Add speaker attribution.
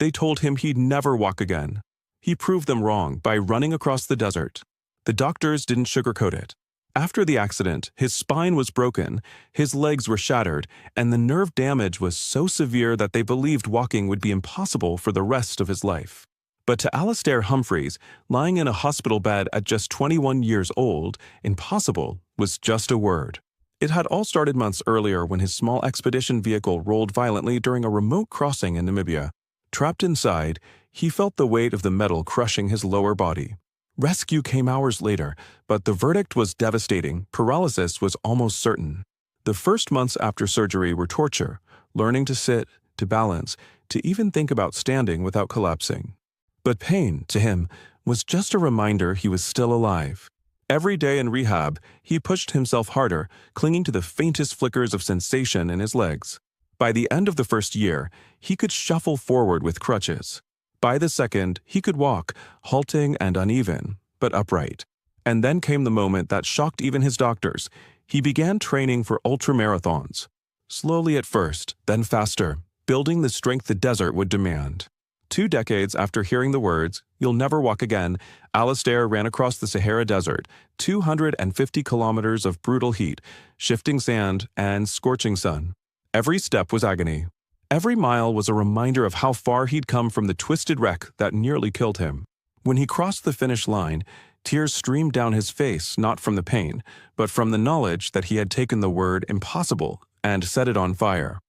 Speaker 1: They told him he'd never walk again. He proved them wrong by running across the desert. The doctors didn't sugarcoat it. After the accident, his spine was broken, his legs were shattered, and the nerve damage was so severe that they believed walking would be impossible for the rest of his life. But to Alastair Humphreys, lying in a hospital bed at just 21 years old, impossible was just a word. It had all started months earlier when his small expedition vehicle rolled violently during a remote crossing in Namibia. Trapped inside, he felt the weight of the metal crushing his lower body. Rescue came hours later, but the verdict was devastating. Paralysis was almost certain. The first months after surgery were torture, learning to sit, to balance, to even think about standing without collapsing. But pain, to him, was just a reminder he was still alive. Every day in rehab, he pushed himself harder, clinging to the faintest flickers of sensation in his legs. By the end of the first year, he could shuffle forward with crutches. By the second, he could walk, halting and uneven, but upright. And then came the moment that shocked even his doctors. He began training for ultramarathons. Slowly at first, then faster, building the strength the desert would demand. 2 decades after hearing the words, "You'll never walk again," Alastair ran across the Sahara Desert, 250 kilometers of brutal heat, shifting sand, and scorching sun. Every step was agony. Every mile was a reminder of how far he'd come from the twisted wreck that nearly killed him. When he crossed the finish line, tears streamed down his face not from the pain, but from the knowledge that he had taken the word impossible and set it on fire.